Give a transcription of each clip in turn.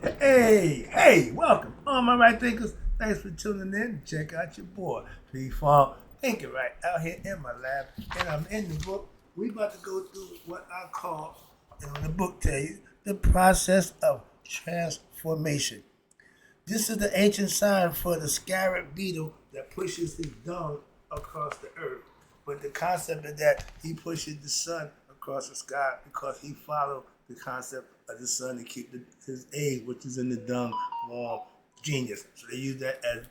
Hey, welcome. All my right thinkers, thanks for tuning in. Check out your boy, P-Funk, thinking right out here in my lab. And I'm in the book. We about to go through what I call, and the book tell you, the process of transformation. This is the ancient sign for the scarab beetle that pushes his dung across the earth. But the concept is that he pushes the sun across the sky because he followed the concept of the sun to keep his egg, which is in the dung, warm. Genius. So they use that as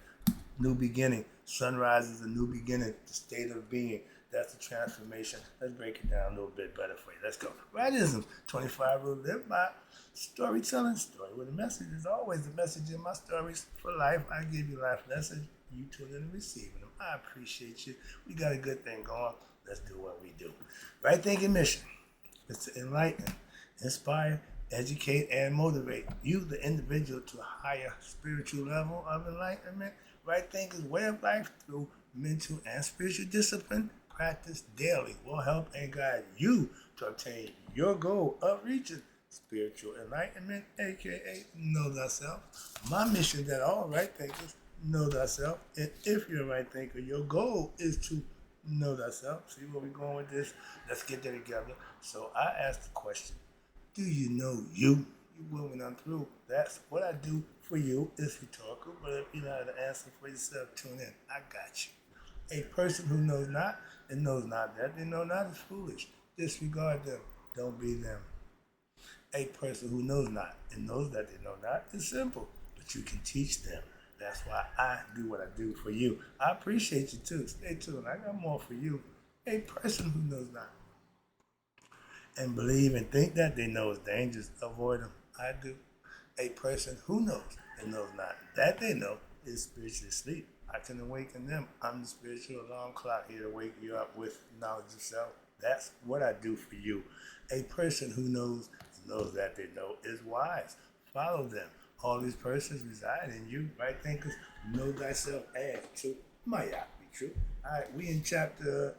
new beginning. Sunrise is a new beginning, the state of being. That's the transformation. Let's break it down a little bit better for you. Let's go. Rightism, 25 rules live by. Storytelling, story with a message is always the message in my stories for life. I give you life lessons. You tune in and receiving them. I appreciate you. We got a good thing going. Let's do what we do. Right thinking mission is to enlighten, inspire, educate, and motivate you, the individual, to a higher spiritual level of enlightenment. Right thinking's way of life through mental and spiritual discipline practice daily will help and guide you to obtain your goal of reaching spiritual enlightenment, aka know thyself. My mission is that all right thinkers know thyself, and if you're a right thinker, your goal is to know thyself. See where we're going with this? Let's get that together. So I asked the question: do you know you? You moving on through. That's what I do for you. It's rhetorical, but if you know how to answer for yourself, tune in. I got you. A person who knows not and knows not that they know not is foolish. Disregard them. Don't be them. A person who knows not and knows that they know not is simple, but you can teach them. That's why I do what I do for you. I appreciate you too. Stay tuned. I got more for you. A person who knows not and believe and think that they know is dangerous, avoid them. I do. A person who knows and knows not that they know is spiritually asleep. I can awaken them. I'm the spiritual alarm clock here to wake you up with knowledge of self. That's what I do for you. A person who knows and knows that they know is wise. Follow them. All these persons reside in you. Right thinkers, know thyself, add to my be true. All right, we in chapter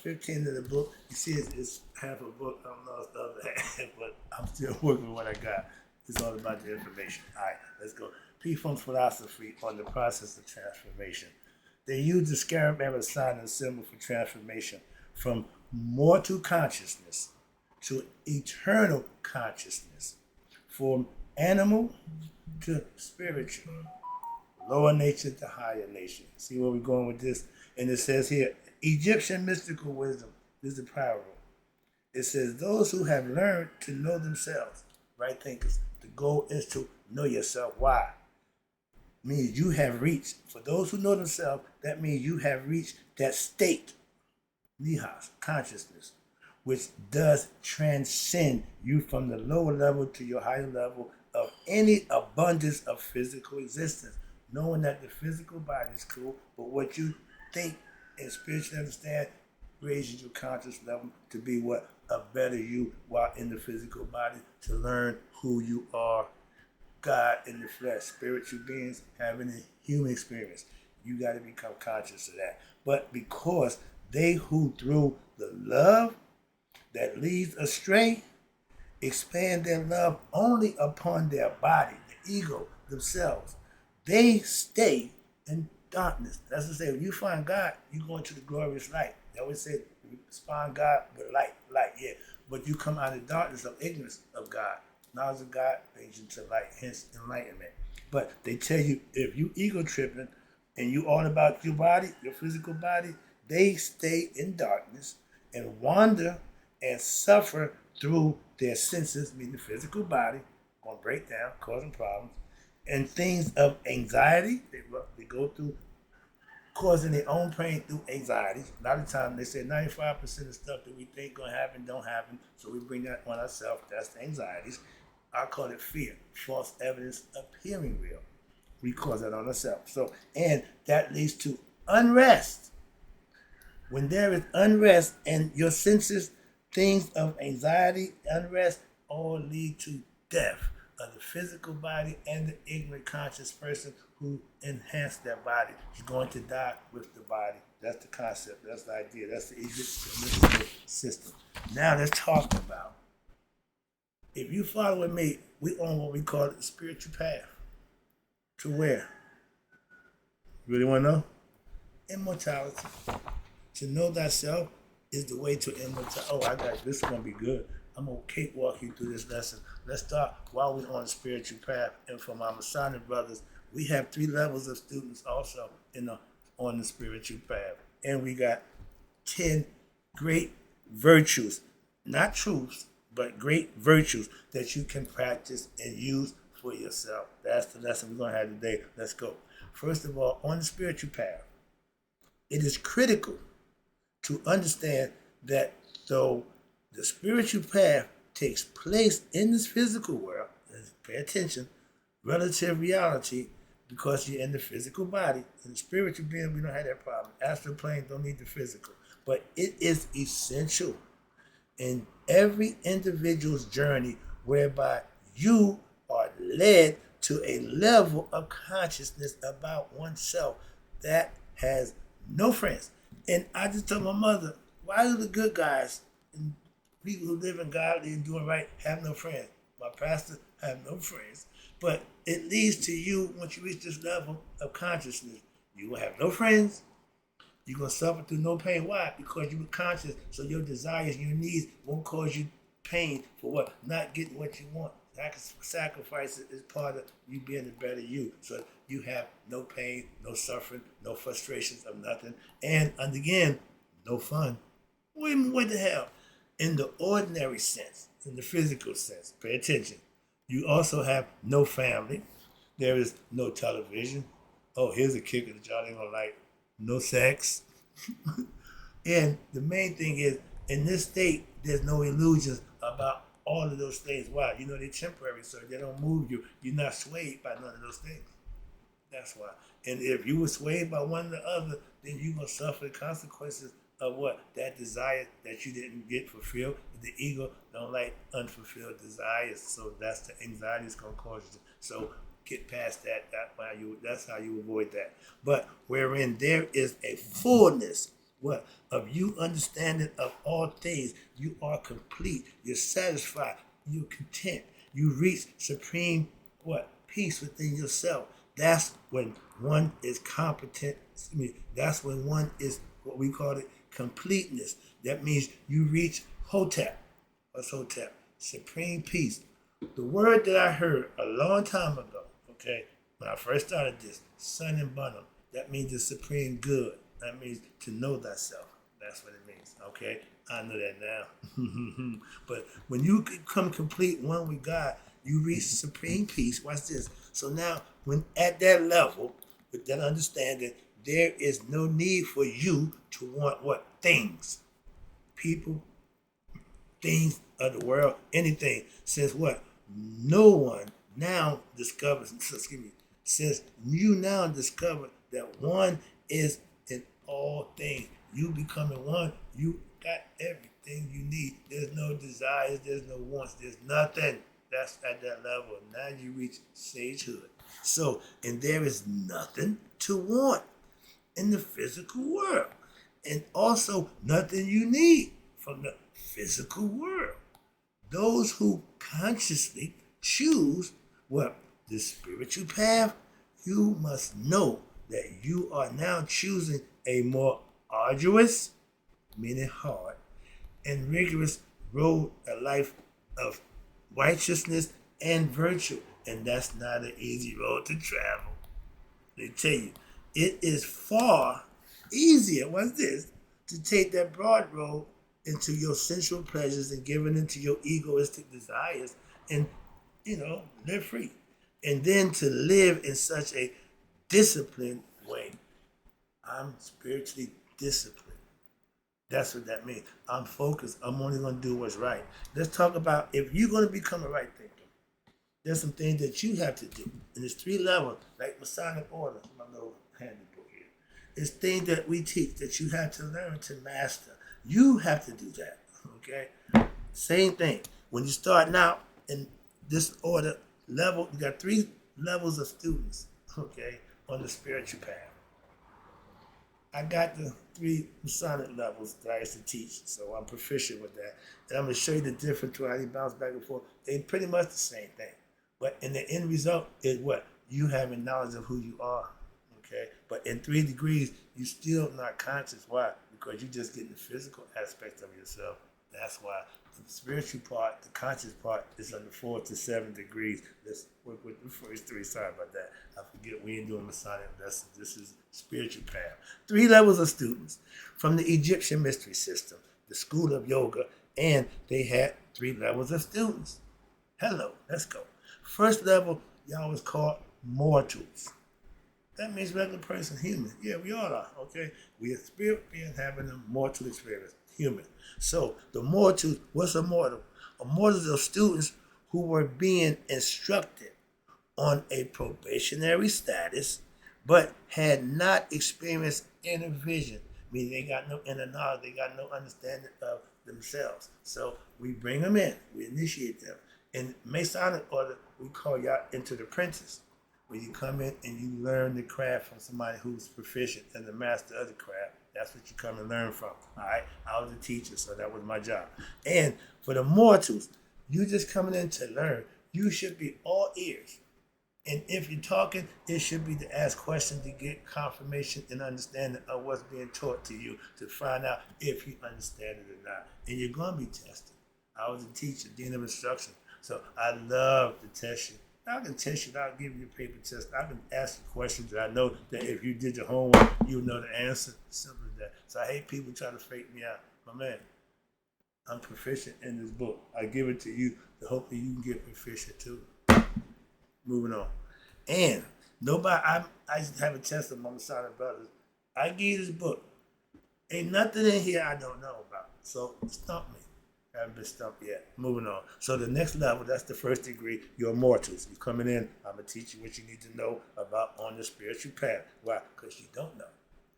15 of the book. You see, it's half a book. I don't know if the other half, but I'm still working with what I got. It's all about the information. All right, let's go. P-Funk's philosophy on the process of transformation. They use the scarab as a sign and symbol for transformation from mortal consciousness to eternal consciousness, from animal to spiritual, lower nature to higher nature. See where we're going with this? And it says here, Egyptian mystical wisdom. This is the power rule. It says, those who have learned to know themselves, right thinkers, the goal is to know yourself. Why? Means you have reached. For those who know themselves, that means you have reached that state, nihas, consciousness, which does transcend you from the lower level to your higher level of any abundance of physical existence. Knowing that the physical body is cool, but what you think and spiritually understand raises your conscious level to be what? A better you while in the physical body, to learn who you are. God in the flesh, spiritual beings having a human experience. You got to become conscious of that. But because they who through the love that leads astray expand their love only upon their body, the ego, themselves, they stay in darkness. That's to say, when you find God, you go into the glorious light. They always say, you find God with light, yeah. But you come out of darkness of ignorance of God. Knowledge of God brings you to light, hence enlightenment. But they tell you, if you ego tripping and you all about your body, your physical body, they stay in darkness and wander and suffer through their senses, meaning the physical body, going to break down, causing problems, and things of anxiety. They go through causing their own pain through anxiety. A lot of times they say 95% of stuff that we think going to happen don't happen, so we bring that on ourselves. That's the anxieties. I call it fear, false evidence appearing real. We cause that on ourselves. So, and that leads to unrest. When there is unrest and your senses, things of anxiety, unrest, all lead to death of the physical body and the ignorant conscious person who enhanced their body is going to die with the body. That's the concept. That's the idea. That's the Egyptian mystical system. Now let's talk about If you following me, we on what we call the spiritual path. To where? You really want to know? Immortality. To know thyself is the way to immortality. Oh, I got this. Is gonna be good. I'm gonna cakewalk you through this lesson. Let's start while we're on the spiritual path. And for my Masonic brothers, we have 3 levels of students also on the spiritual path, and we got 10 great virtues, not truths, but great virtues that you can practice and use for yourself. That's the lesson we're gonna have today. Let's go. First of all, on the spiritual path, it is critical to understand that though the spiritual path takes place in this physical world, pay attention, relative reality, because you're in the physical body. In the spiritual being, we don't have that problem. Astral plane don't need the physical. But it is essential in every individual's journey whereby you are led to a level of consciousness about oneself that has no friends. And I just told my mother, why do the good guys and people who live in godly and doing right have no friends? My pastor have no friends. But it leads to you, once you reach this level of consciousness, you will have no friends. You're going to suffer through no pain. Why? Because you were conscious, so your desires, your needs won't cause you pain for what? Not getting what you want. Sacrifice is part of you being a better you. So you have no pain, no suffering, no frustrations of nothing. And again, no fun. What the hell? In the ordinary sense, in the physical sense, pay attention. You also have no family. There is no television. Oh, here's a kicker that y'all ain't gonna like. No sex. And the main thing is, in this state, there's no illusions about all of those things. Why? You know they're temporary, so they don't move you. You're not swayed by none of those things. That's why. And if you were swayed by one or the other, then you're going to suffer the consequences of what? That desire that you didn't get fulfilled. The ego don't like unfulfilled desires. So that's the anxiety it's going to cause you. So get past that. That's how you avoid that. But wherein there is a fullness, what? Of you understanding of all things. You are complete. You're satisfied. You're content. You reach supreme, what? Peace within yourself. That's when one is competent. That's when one is what we call it completeness. That means you reach Hotep. What's Hotep? Supreme peace. The word that I heard a long time ago, okay, when I first started this, Sun and Bunham, that means the supreme good. That means to know thyself. That's what it means, okay? I know that now. But when you become complete one with God, you reach supreme peace. Watch this. So now, when at that level, with that understanding, there is no need for you to want what? Things. People, things of the world, anything. Since what? No one now discovers, since you now discover that one is in all things. You becoming one, you got everything you need. There's no desires, there's no wants, there's nothing. That's at that level. Now you reach sagehood. So, and there is nothing to want in the physical world. And also nothing you need from the physical world. Those who consciously choose what? The spiritual path, you must know that you are now choosing a more arduous, meaning hard, and rigorous road, a life of righteousness and virtue. And that's not an easy road to travel. They tell you, it is far easier, what's this, to take that broad road into your sensual pleasures and giving into your egoistic desires and, live free. And then to live in such a disciplined way. I'm spiritually disciplined. That's what that means. I'm focused. I'm only going to do what's right. Let's talk about if you're going to become a right thinker. There's some things that you have to do. And there's 3 levels, like Masonic order, my little handy book here. It's things that we teach that you have to learn to master. You have to do that, okay? Same thing. When you're starting out in this order level, you got 3 levels of students, okay, on the spiritual path. I got the 3 Masonic levels that I used to teach, so I'm proficient with that. And I'm going to show you the difference to how they bounce back and forth. They're pretty much the same thing. But in the end result is what? You having knowledge of who you are. Okay? But in 3 degrees, you still not conscious. Why? Because you're just getting the physical aspect of yourself. That's why the spiritual part, the conscious part, is under 4 to 7 degrees. Let's work with the first 3. Sorry about that. I forget we ain't doing Masonic lessons. This is spiritual path. 3 levels of students from the Egyptian mystery system, the school of yoga, and they had 3 levels of students. Hello, let's go. First level, y'all was called mortals. That means regular person, human. Yeah, we all are, okay? We are spirit being having a mortal experience, human. So the mortals, what's a mortal? A mortal are students who were being instructed on a probationary status, but had not experienced inner vision, meaning they got no inner knowledge, they got no understanding of themselves. So we bring them in, we initiate them. In Masonic order, we call y'all into the apprentice, where you come in and you learn the craft from somebody who's proficient and the master of the craft. That's what you come and learn from. All right, I was a teacher, so that was my job. And for the mortals, you just coming in to learn. You should be all ears. And if you're talking, it should be to ask questions to get confirmation and understanding of what's being taught to you to find out if you understand it or not. And you're going to be tested. I was a teacher, dean of instruction, so I love to test you. I can test you, I'll give you a paper test. I can ask you questions that I know that if you did your homework, you know the answer. Simple as that. So I hate people trying to fake me out. My man, I'm proficient in this book. I give it to you to hopefully you can get proficient too. Moving on. And nobody, I used to have a test of my Masonic brothers. I give you this book. Ain't nothing in here I don't know about. So stump me. I haven't been stumped yet. Moving on. So the next level, that's the first degree. You're mortals. You're coming in. I'm going to teach you what you need to know about on the spiritual path. Why? Because you don't know.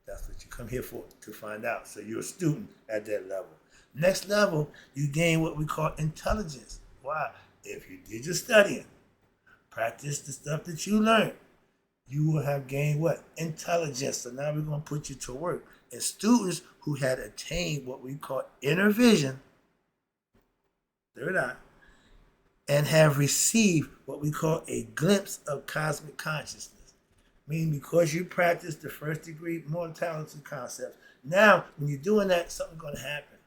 That's what you come here for, to find out. So you're a student at that level. Next level, you gain what we call intelligence. Why? If you did your studying, practice the stuff that you learned, you will have gained what? Intelligence. So now we're going to put you to work. And students who had attained what we call inner vision, third eye, and have received what we call a glimpse of cosmic consciousness. Meaning because you practice the first degree mortality concepts, now when you're doing that, something's going to happen.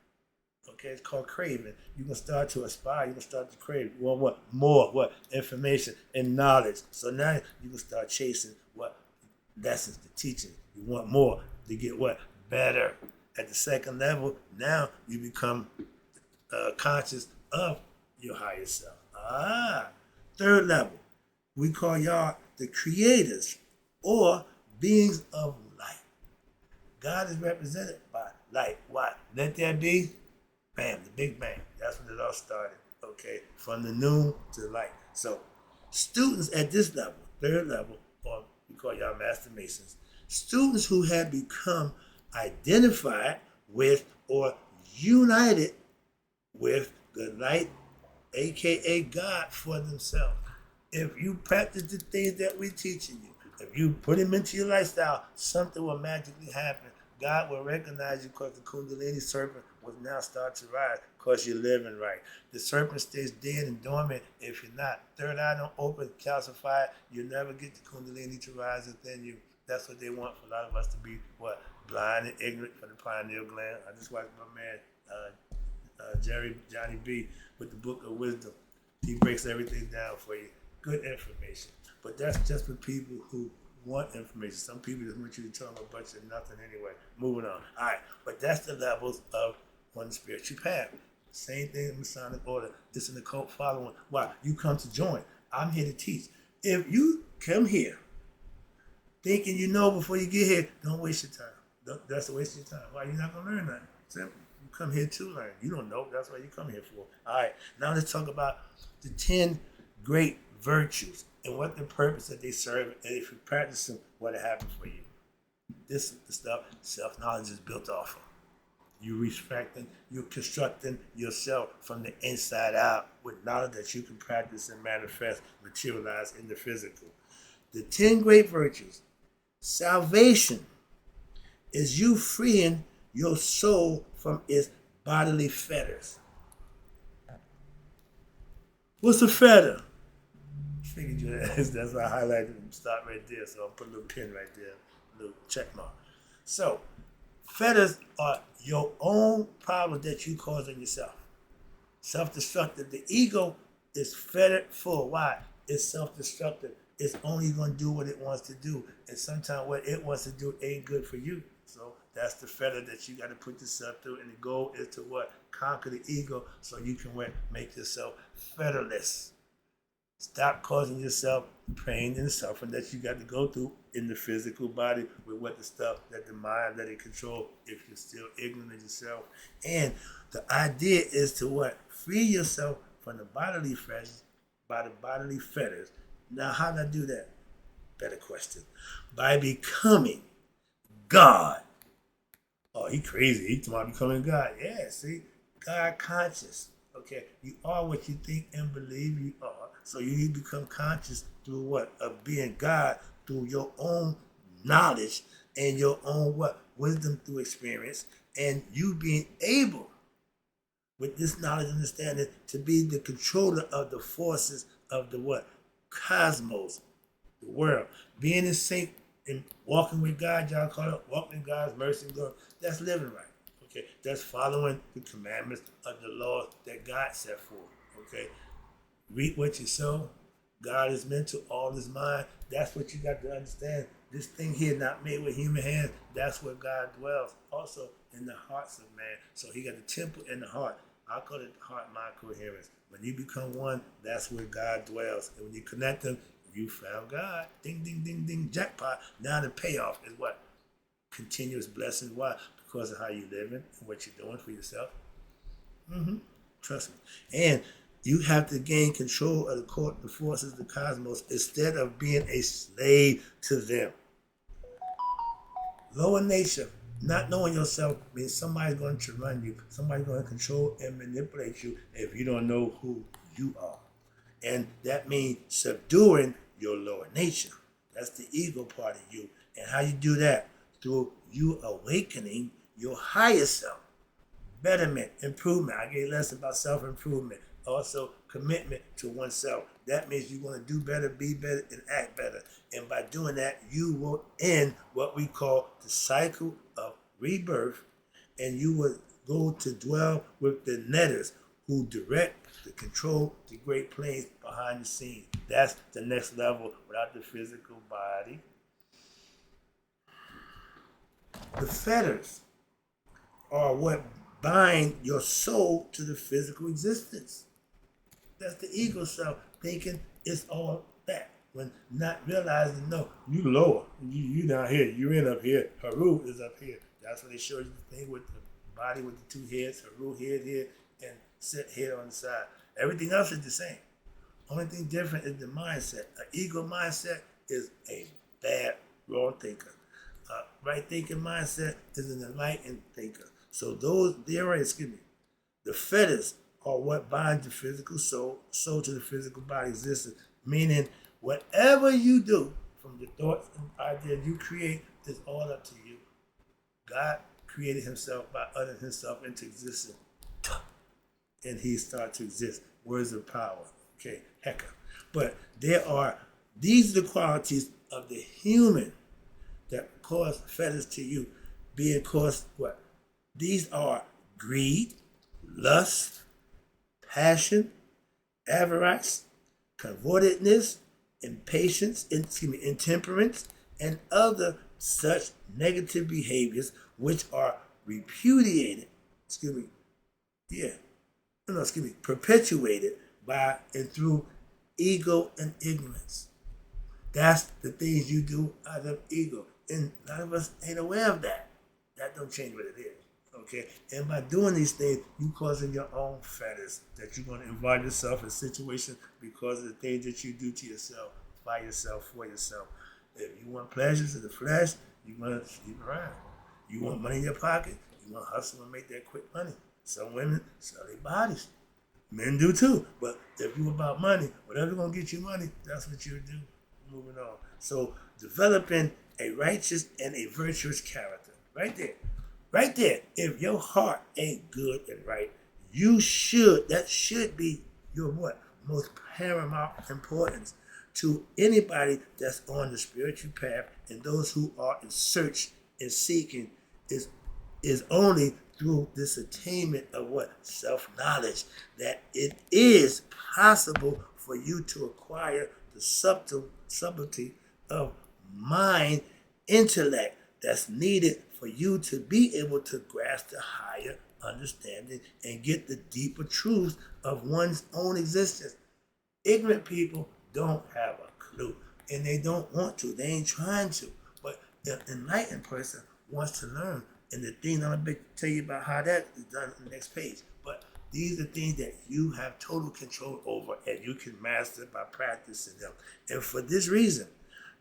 Okay, it's called craving. You're going to start to aspire. You're going to start to crave. You want what? More, what? Information and knowledge. So now you can start chasing what? Lessons, the teaching. You want more to get what? Better. At the second level, now you become conscious of your higher self. Third level, we call y'all the creators or beings of light. God is represented by light. Why? Let there be. Bam, the Big Bang. That's when it all started. Okay, from the noon to the light. So, students at this level, third level, or we call y'all Master Masons, students who have become identified with or united with the light, aka God, for themselves. If you practice the things that we're teaching you, if you put them into your lifestyle, something will magically happen. God will recognize you because the Kundalini serpent will now start to rise because you're living right. The serpent stays dead and dormant if you're not. Third eye don't open, calcify it. You'll never get the Kundalini to rise within you. That's what they want for a lot of us to be, what? Blind and ignorant for the pineal gland. I just watched my man, Johnny B, with the Book of Wisdom. He breaks everything down for you. Good information. But that's just for people who want information. Some people just want you to tell them a bunch of nothing anyway. Moving on. All right. But that's the levels of one spiritual path. Same thing in Masonic order. It's an occult following. Why? You come to join. I'm here to teach. If you come here thinking you know before you get here, don't waste your time. That's a waste of your time. Why? You're not going to learn nothing. Simple. You come here to learn. You don't know. That's why you come here for. All right. Now let's talk about the 10 great virtues and what the purpose that they serve, and if you practice them, what will happen for you. This is the stuff self-knowledge is built off of. You respecting, you're constructing yourself from the inside out with knowledge that you can practice and manifest, materialize in the physical. The 10 great virtues: salvation, is you freeing your soul from its bodily fetters. What's a fetter? Figured you asked. That's why I highlighted and stop right there. So I'll put a little pin right there, a little check mark. So, fetters are your own problem that you cause on yourself. Self-destructive. The ego is fettered full. Why? It's self-destructive. It's only going to do what it wants to do. And sometimes what it wants to do ain't good for you. So that's the fetter that you got to put yourself through. And the goal is to what? Conquer the ego so you can make yourself fetterless. Stop causing yourself pain and suffering that you got to go through in the physical body with what the stuff that the mind let it control if you're still ignorant of yourself. And the idea is to what? Free yourself from the bodily fetters, Now, how do I do that? Better question. By becoming God. Oh, he crazy. He talking about becoming God. Yeah, see? God conscious. Okay, you are what you think and believe you are. So you need to become conscious through what? Of being God through your own knowledge and your own what? Wisdom through experience. And you being able, with this knowledge and understanding, to be the controller of the forces of the what? Cosmos, the world. Being in sync and walking with God, y'all call it walking in God's mercy and glory. That's living right. Okay, that's following the commandments of the laws that God set forth. Okay, reap what you sow. God is mental, all is mind. That's what you got to understand. This thing here, not made with human hands, that's where God dwells. Also in the hearts of man. So he got the temple in the heart. I call it heart-mind coherence. When you become one, that's where God dwells. And when you connect them, you found God. Ding, ding, ding, ding, jackpot. Now the payoff is what? Continuous blessing. Why? Because of how you living and what you're doing for yourself. Trust me. And you have to gain control of the forces of the cosmos instead of being a slave to them. Lower nature, not knowing yourself, means somebody's going to run you. Somebody's going to control and manipulate you if you don't know who you are. And that means subduing your lower nature. That's the ego part of you. And how you do that? Through you awakening your higher self. Betterment, improvement. I gave less about self-improvement. Also, commitment to oneself. That means you're going to do better, be better, and act better. And by doing that, you will end what we call the cycle of rebirth, and you will go to dwell with the netters who direct, the control, the great planes behind the scenes. That's the next level without the physical body. The fetters are what bind your soul to the physical existence. That's the ego self thinking it's all that. When not realizing, no, you lower. You down here. You're in up here. Haru is up here. That's when they show you the thing with the body with the two heads. Haru head here and sit head on the side. Everything else is the same. Only thing different is the mindset. An ego mindset is a bad, wrong thinker. Right thinking mindset is an enlightened thinker. So the fetters are what binds the physical soul to the physical body existence. Meaning, whatever you do, from the thoughts and ideas you create, is all up to you. God created himself by uttering himself into existence. And he started to exist. Words of power. Okay, hecka. But these are the qualities of the human that cause fetters to you. Being caused what? These are greed, lust, passion, avarice, covetedness, impatience, intemperance, and other such negative behaviors which are perpetuated by and through ego and ignorance. That's the things you do out of ego. And none of us ain't aware of that. That don't change what it is. Okay? And by doing these things, you causing your own fetters that you're going to involve yourself in situations because of the things that you do to yourself, by yourself, for yourself. If you want pleasures of the flesh, you want to sleep around. You want money in your pocket, you want to hustle and make that quick money. Some women sell their bodies. Men do too. But if you about money, whatever's going to get you money, that's what you do. Moving on. So developing a righteous and a virtuous character. Right there. Right there. If your heart ain't good and right, that should be your what? Most paramount importance to anybody that's on the spiritual path, and those who are in search and seeking is only through this attainment of what? Self-knowledge, that it is possible for you to acquire the subtlety of mind, intellect that's needed for you to be able to grasp the higher understanding and get the deeper truths of one's own existence. Ignorant people don't have a clue, and they don't want to. They ain't trying to. But the enlightened person wants to learn. And the thing I'm going to tell you about how that is done on the next page. But these are things that you have total control over, and you can master by practicing them. And for this reason,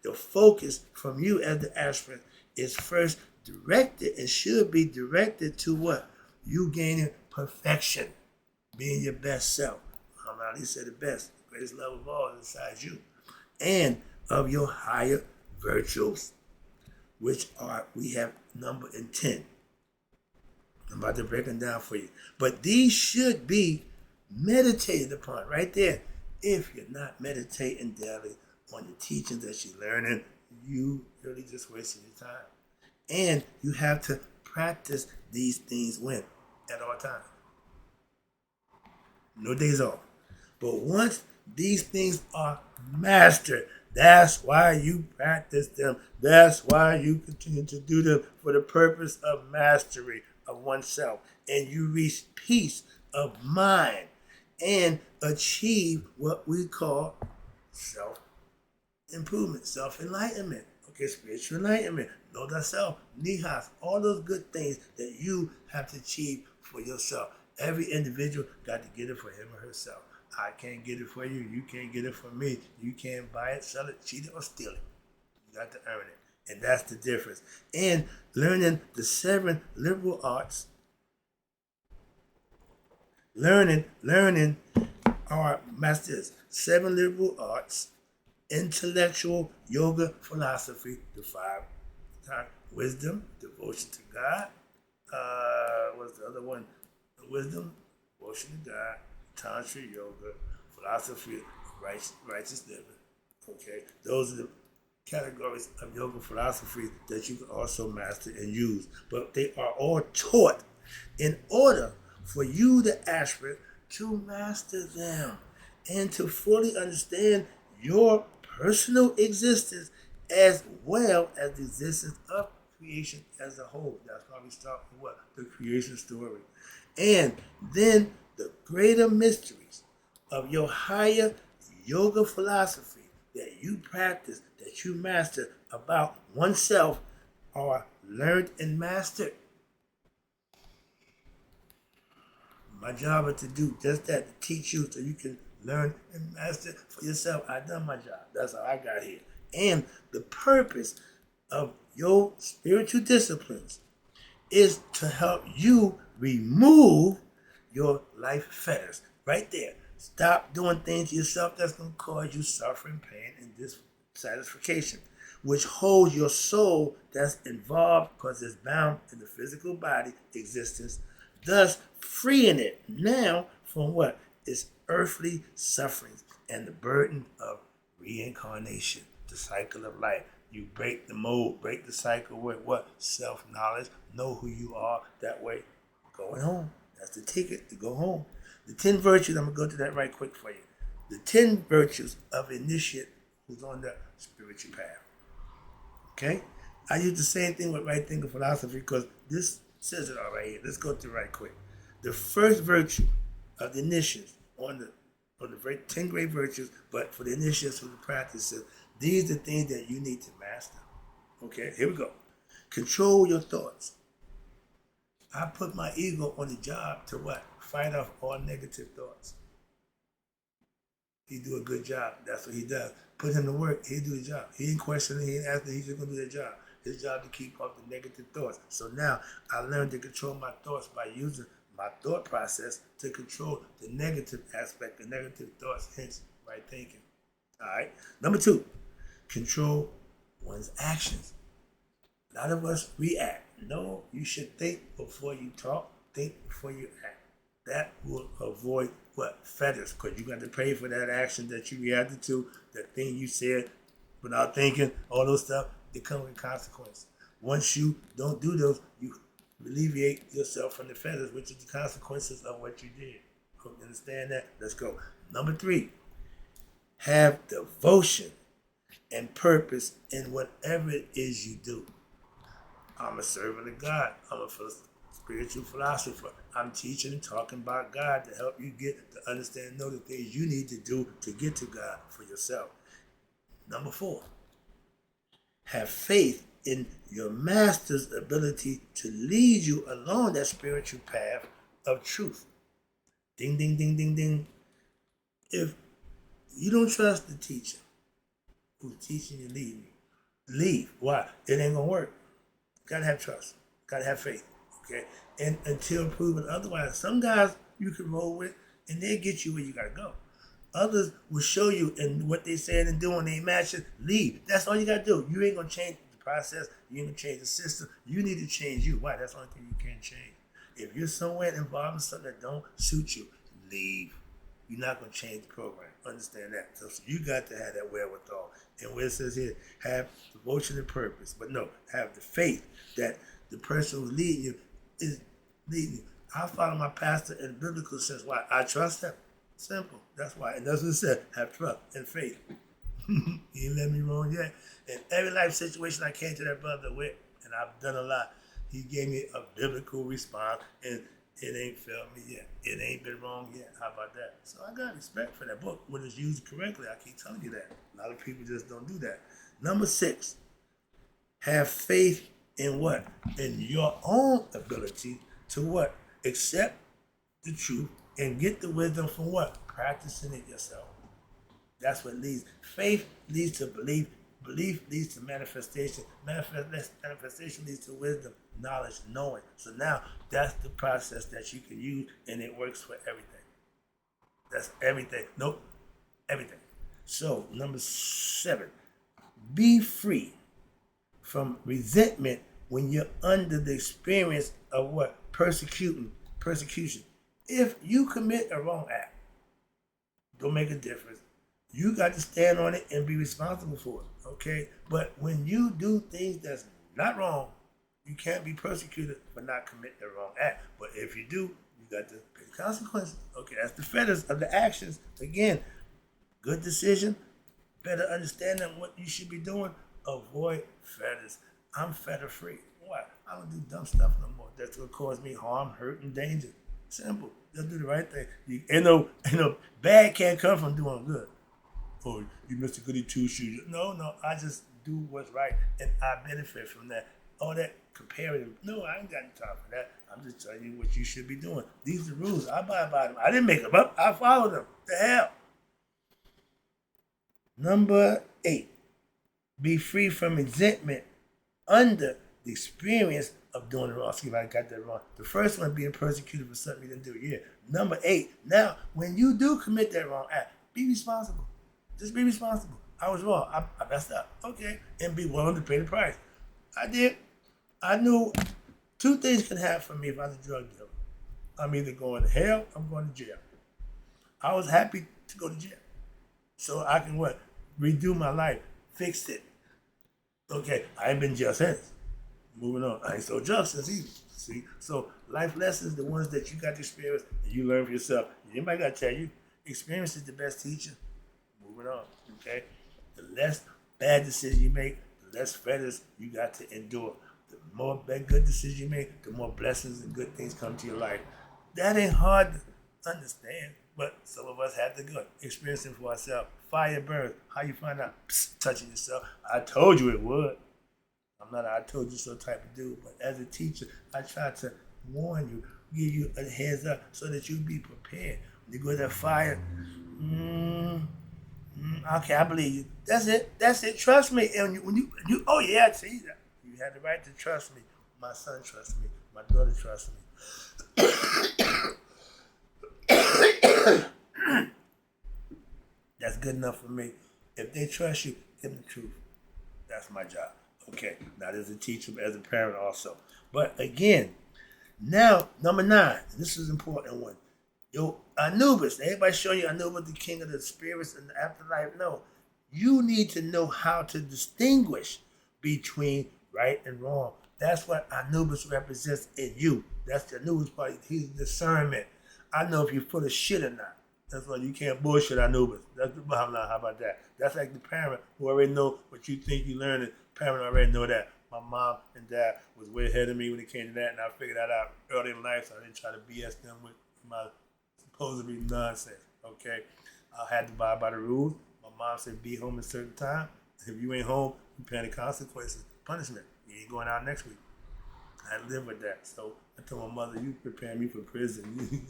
the focus from you as the aspirant is first directed and should be directed to what? You gaining perfection, being your best self. He said the best, the greatest love of all is inside you. And of your higher virtues, which we have number in 10. I'm about to break them down for you. But these should be meditated upon right there. If you're not meditating daily on the teachings that you're learning, you really just wasting your time. And you have to practice these things when? At all times. No days off. But once these things are mastered, that's why you practice them. That's why you continue to do them, for the purpose of mastery of oneself. And you reach peace of mind and achieve what we call self-improvement, self-enlightenment. Okay, spiritual enlightenment. Know thyself, nihas, all those good things that you have to achieve for yourself. Every individual got to get it for him or herself. I can't get it for you. You can't get it for me. You can't buy it, sell it, cheat it, or steal it. You got to earn it. And that's the difference. And learning the 7 liberal arts, learning our masters, 7 liberal arts, intellectual yoga philosophy, the 5 wisdom, devotion to God. What's the other one? Wisdom, devotion to God, Tantra yoga, philosophy of righteous living. Okay, those are the categories of yoga philosophy that you can also master and use. But they are all taught in order for you, the aspirant, to master them and to fully understand your personal existence as well as the existence of creation as a whole. That's why we start with what? The creation story. And then the greater mysteries of your higher yoga philosophy that you practice, that you master about oneself are learned and mastered. My job is to do just that, to teach you so you can learn and master for yourself. I done my job. That's how I got here. And the purpose of your spiritual disciplines is to help you remove your life fetters. Right there. Stop doing things to yourself that's going to cause you suffering, pain, and dissatisfaction, which holds your soul that's involved because it's bound in the physical body existence, thus freeing it now from what? Its earthly sufferings and the burden of reincarnation, the cycle of life. You break the mold, break the cycle with what? Self-knowledge. Know who you are. That way, going home. That's the ticket to go home. The 10 virtues, I'm going to go to that right quick for you. The 10 virtues of initiate who's on the spiritual path. Okay? I use the same thing with right thinking philosophy because this says it all right here. Let's go through right quick. The first virtue of the initiates on the 10 great virtues, but for the initiates who the practices, these are the things that you need to master. Okay, here we go. Control your thoughts. I put my ego on the job to what? Fight off all negative thoughts. He do a good job. That's what he does. Put him to work. He do the job. He ain't questioning. He ain't asking. He's just going to do the job. His job to keep up the negative thoughts. So now I learned to control my thoughts by using my thought process to control the negative aspect, the negative thoughts, hence right thinking. All right. Number 2, control one's actions. A lot of us react. No, you should think before you talk, think before you act. That will avoid what? Fetters, because you got to pay for that action that you reacted to, that thing you said without thinking, all those stuff, they come with consequences. Once you don't do those, you alleviate yourself from the fetters, which is the consequences of what you did. Hope you understand that? Let's go. Number 3, have devotion and purpose in whatever it is you do. I'm a servant of God. I'm a spiritual philosopher. I'm teaching and talking about God to help you get to understand and know the things you need to do to get to God for yourself. Number 4, have faith in your master's ability to lead you along that spiritual path of truth. Ding, ding, ding, ding, ding. If you don't trust the teacher who's teaching you, leave. Why? It ain't gonna work. Gotta have trust. Gotta have faith. Okay? And until proven otherwise, some guys you can roll with and they'll get you where you gotta go. Others will show you and what they saying and doing, they match it, leave. That's all you gotta do. You ain't gonna change the process, you ain't gonna change the system. You need to change you. Why? That's the only thing you can change. If you're somewhere involved in something that don't suit you, leave. You're not gonna change the program. Understand that. So you got to have that wherewithal. And where it says here, have devotion and purpose. But no, have the faith that the person who's leading you is leading you. I follow my pastor in biblical sense. Why? I trust him. Simple. That's why. And that's what it said. Have trust and faith. He ain't let me wrong yet. In every life situation I came to that brother with, and I've done a lot, he gave me a biblical response, and it ain't failed me yet. It ain't been wrong yet. How about that? So I got respect for that book when it's used correctly. I keep telling you that. A lot of people just don't do that. Number 6, have faith in what? In your own ability to what? Accept the truth and get the wisdom from what? Practicing it yourself. That's what leads. Faith leads to belief. Belief leads to manifestation. Manifestation leads to wisdom, knowledge, knowing. So now that's the process that you can use, and it works for everything. That's everything. Nope, everything. So number 7, be free from resentment when you're under the experience of what? Persecution. If you commit a wrong act, don't make a difference. You got to stand on it and be responsible for it, okay? But when you do things that's not wrong, you can't be persecuted for not committing the wrong act. But if you do, you got to pay the consequences. Okay, that's the fetters of the actions. Again, good decision, better understanding what you should be doing, avoid fetters. I'm fetter free. Why? I don't do dumb stuff no more. That's what cause me harm, hurt, and danger. Simple. Just do the right thing. Ain't no bad can't come from doing good. Oh, you Mr. Goody Two Shoes. No, I just do what's right and I benefit from that. All that comparative. No, I ain't got any time for that. I'm just telling you what you should be doing. These are the rules. I abide by them. I didn't make them up. I follow them. The hell. Number 8, be free from resentment under the experience of doing it wrong. See if I got that wrong. The first one, being persecuted for something you didn't do. Yeah. Number 8, now, when you do commit that wrong act, be responsible. Just be responsible. I was wrong. I messed up. Okay. And be willing to pay the price. I did. I knew 2 things can happen for me if I was a drug dealer. I'm either going to hell, I'm going to jail. I was happy to go to jail. So I can what? Redo my life. Fix it. Okay. I ain't been in jail since. Moving on. I ain't sold drugs since either. See? So life lessons, the ones that you got to experience and you learn for yourself. Anybody got to tell you, experience is the best teacher. Moving on, okay? The less bad decisions you make, the less fetters you got to endure. The more good decisions you make, the more blessings and good things come to your life. That ain't hard to understand, but some of us have to go experience it for ourselves. Fire burns. How you find out? Psst, touching yourself. I told you it would. I'm not an I told you so type of dude, but as a teacher, I try to warn you, give you a heads up so that you be prepared. When you go to that fire, okay, I believe you. That's it. Trust me. And when you, oh yeah, I see that. You had the right to trust me. My son trusts me. My daughter trusts me. That's good enough for me. If they trust you, give them the truth. That's my job. Okay, not as a teacher, but as a parent also. But again, now number 9, this is an important one. Yo, Anubis, everybody showing you Anubis, the king of the spirits in the afterlife. No, you need to know how to distinguish between right and wrong. That's what Anubis represents in you. That's the Anubis part. He's discernment. I know if you're full of shit or not. That's why you can't bullshit Anubis. That's the bottom line. How about that? That's like the parent who already know what you think you learned. Parent already know that. My mom and dad was way ahead of me when it came to that, and I figured that out early in life, so I didn't try to BS them with my supposedly nonsense. Okay, I had to abide by the rules. My mom said be home at a certain time. If you ain't home, you paying the consequences, punishment. You ain't going out next week. I live with that. So I told my mother, you preparing me for prison.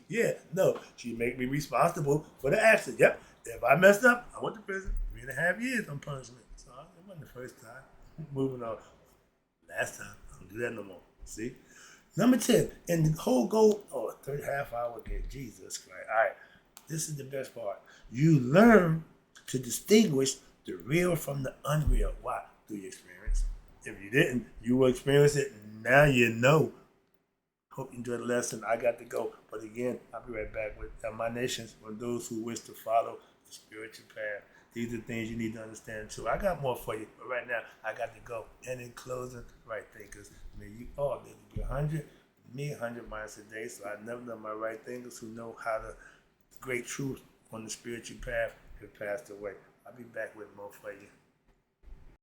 Yeah, no. She make me responsible for the action. Yep. If I messed up, I went to prison. 3.5 years on punishment. So it wasn't the first time. Moving on. Last time. I don't do that no more. See? Number 10. And the whole goal, third half hour again. Jesus Christ. All right. This is the best part. You learn to distinguish the real from the unreal. Why? Through your experience. If you didn't, you will experience it. Now you know. Hope you enjoyed the lesson. I got to go. But again, I'll be right back with my nations for those who wish to follow the spiritual path. These are things you need to understand too. I got more for you, but right now I got to go. And in closing, right thinkers, may you all live to be 100, me 100 miles a day. So I never know my right thinkers who know how the great truth on the spiritual path have passed away. I'll be back with more for you.